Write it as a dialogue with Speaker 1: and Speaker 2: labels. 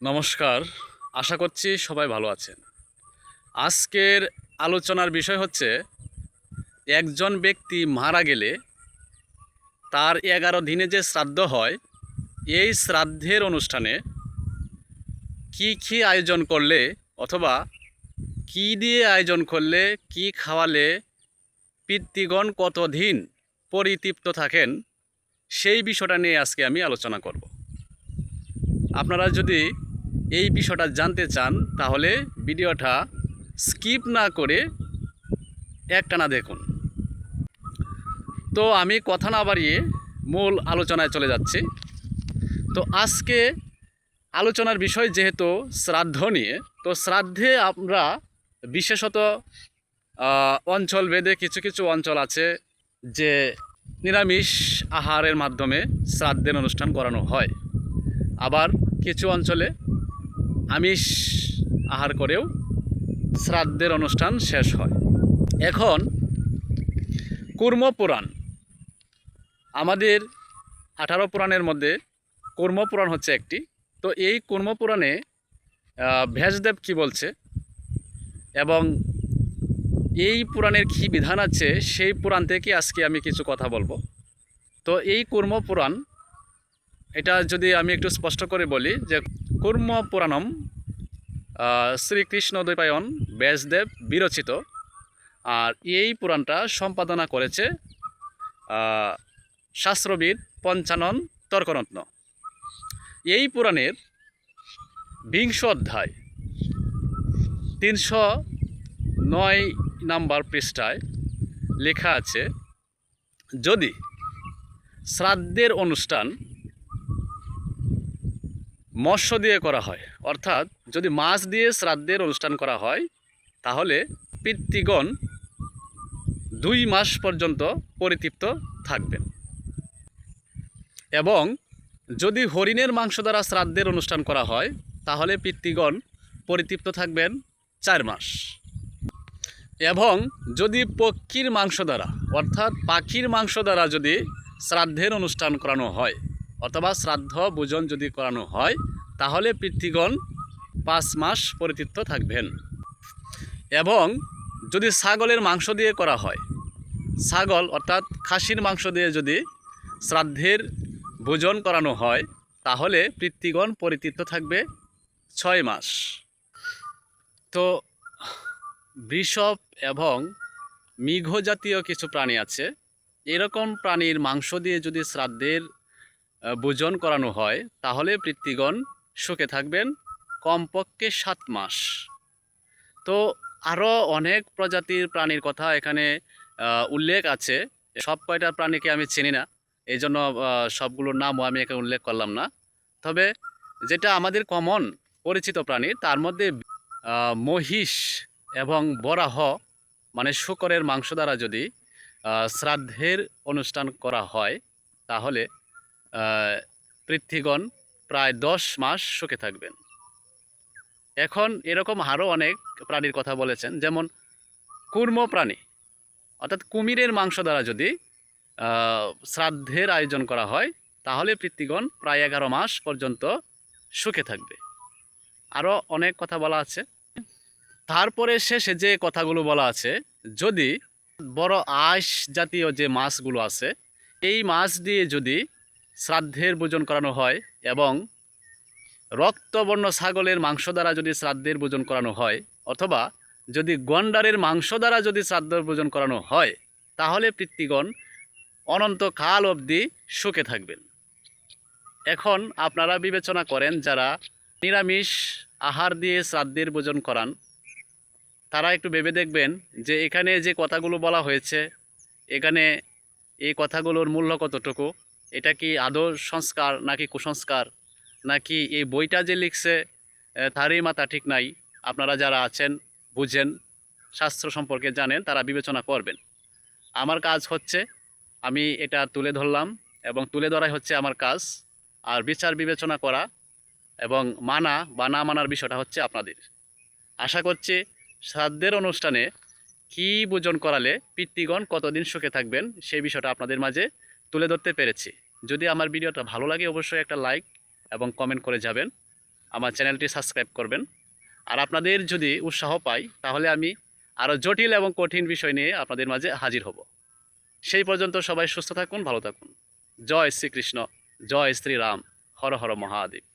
Speaker 1: নমস্কার। আশা করছি সবাই ভালো আছেন। আজকের আলোচনার বিষয় হচ্ছে একজন ব্যক্তি মারা গেলে তার 11 দিনে যে শ্রাদ্ধ হয়, এই শ্রাদ্ধের অনুষ্ঠানে কি আয়োজন করলে অথবা কি দিয়ে আয়োজন করলে, কি খাওয়ালে পিতৃগণ কতদিন পরিতৃপ্ত থাকেন, সেই বিষয়টা নিয়ে আজকে আমি আলোচনা করব। আপনারা যদি এই বিষয়টা জানতে চান তাহলে ভিডিওটা স্কিপ না করে একটানা দেখুন। তো আমি কথা না বাড়িয়ে মূল আলোচনায় চলে যাচ্ছি। তো আজকে আলোচনার বিষয় যেহেতু শ্রাদ্ধ নিয়ে, তো শ্রাদ্ধে আমরা বিশেষত অঞ্চল ভেদে কিছু কিছু অঞ্চল আছে যে নিরামিষ আহারের মাধ্যমে শ্রাদ্ধের অনুষ্ঠান করানো হয়, আবার কিছু অঞ্চলে আমিষ আহার করেও শ্রাদ্ধের অনুষ্ঠান শেষ হয়। এখন কর্মপুরাণ, আমাদের 18 পুরাণের মধ্যে কর্মপুরাণ হচ্ছে একটি। তো এই কর্মপুরাণে ব্যাসদেব কি বলছে এবং এই পুরাণের কী বিধান আছে, সেই পুরাণ থেকে আজকে আমি কিছু কথা বলবো। তো এই কর্মপুরাণ, এটা যদি আমি একটু স্পষ্ট করে বলি যে কর্মপুরাণম শ্রীকৃষ্ণ দ্বৈপায়ন ব্যাসদেব বিরচিত, আর এই পুরাণটা সম্পাদনা করেছে শাস্ত্রবিদ পঞ্চানন তর্করত্ন। এই পুরাণের 20 অধ্যায় 309 নাম্বার পৃষ্ঠায় লেখা আছে, যদি শ্রাদ্ধের অনুষ্ঠান মৎস্য দিয়ে করা হয়, অর্থাৎ যদি মাছ দিয়ে শ্রাদ্ধের অনুষ্ঠান করা হয়, তাহলে পিতৃগণ 2 মাস পর্যন্ত পরিতৃপ্ত থাকবেন। এবং যদি হরিণের মাংস দ্বারা শ্রাদ্ধের অনুষ্ঠান করা হয়, তাহলে পিতৃগণ পরিতৃপ্ত থাকবেন 4 মাস। এবং যদি পক্ষীর মাংস দ্বারা, অর্থাৎ পাখির মাংস দ্বারা যদি শ্রাদ্ধের অনুষ্ঠান করানো হয় অথবা শ্রাদ্ধ ভোজন যদি করানো হয়, তাহলে পিতৃগণ 5 মাস পরিতৃপ্ত থাকবেন। এবং যদি ছাগলের মাংস দিয়ে করা হয়, ছাগল অর্থাৎ খাসির মাংস দিয়ে যদি শ্রাদ্ধের ভোজন করানো হয়, তাহলে পিতৃগণ পরিতৃপ্ত থাকবে 6 মাস। তো বৃষভ এবং মৃগ জাতীয় কিছু প্রাণী আছে, এরকম প্রাণীর মাংস দিয়ে যদি শ্রাদ্ধের ভোজন করানো হয়, তাহলে পিতৃগণ সুখে থাকবেন কমপক্ষে 7 মাস। তো আরও অনেক প্রজাতির প্রাণীর কথা এখানে উল্লেখ আছে। সব কয়টা প্রাণীকে আমি চিনি না, এই জন্য সবগুলোর নামও আমি এখানে উল্লেখ করলাম না। তবে যেটা আমাদের কমন পরিচিত প্রাণী, তার মধ্যে মহিষ এবং বরাহ মানে শূকরের মাংস দ্বারা যদি শ্রাদ্ধের অনুষ্ঠান করা হয়, তাহলে পিতৃগণ প্রায় 10 মাস সুখে থাকবেন। এখন এরকম আরও অনেক প্রাণীর কথা বলেছেন, যেমন কুর্ম প্রাণী অর্থাৎ কুমিরের মাংস দ্বারা যদি শ্রাদ্ধের আয়োজন করা হয়, তাহলে পিতৃগণ প্রায় 11 মাস পর্যন্ত সুখে থাকবে। আরও অনেক কথা বলা আছে। তারপরে শেষে যে কথাগুলো বলা আছে, যদি বড় আঁশ জাতীয় যে মাছগুলো আছে, এই মাছ দিয়ে যদি শ্রাদ্ধের ভোজন করানো হয় এবং রক্তবর্ণ ছাগলের মাংস দ্বারা যদি শ্রাদ্ধের ভোজন করানো হয়, অথবা যদি গন্ডারের মাংস দ্বারা যদি শ্রাদ্ধের ভোজন করানো হয়, তাহলে পিতৃগণ অনন্তকাল অবধি সুখে থাকবেন। এখন আপনারা বিবেচনা করেন, যারা নিরামিষ আহার দিয়ে শ্রাদ্ধের ভোজন করান, তারা একটু ভেবে দেখবেন যে এখানে যে কথাগুলো বলা হয়েছে, এখানে এই কথাগুলোর মূল্য কতটুকু, এটা কি আদৌ সংস্কার নাকি কুসংস্কার, নাকি এই বইটা যে লিখছে তারই মাথা ঠিক নাই। আপনারা যারা আছেন, বুঝেন, শাস্ত্র সম্পর্কে জানেন, তারা বিবেচনা করবেন। আমার কাজ হচ্ছে আমি এটা তুলে ধরলাম, এবং তুলে ধরাই হচ্ছে আমার কাজ। আর বিচার বিবেচনা করা এবং মানা বা না মানার বিষয়টা হচ্ছে আপনাদের। আশা করছি শ্রাদ্ধের অনুষ্ঠানে কি ভোজন করালে পিতৃগণ কতদিন সুখে থাকবেন, সেই বিষয়টা আপনাদের মাঝে তুলে ধরতে পেরেছি। যদি আমার ভিডিওটা ভালো লাগে, অবশ্যই একটা লাইক এবং কমেন্ট করে যাবেন। আমার চ্যানেলটি সাবস্ক্রাইব করবেন। আর আপনাদের যদি উৎসাহ পাই তাহলে আমি আরও জটিল এবং কঠিন বিষয় নিয়ে আপনাদের মাঝে হাজির হব। সেই পর্যন্ত সবাই সুস্থ থাকুন, ভালো থাকুন। জয় শ্রীকৃষ্ণ, জয় শ্রীরাম, হর হর মহাদেব।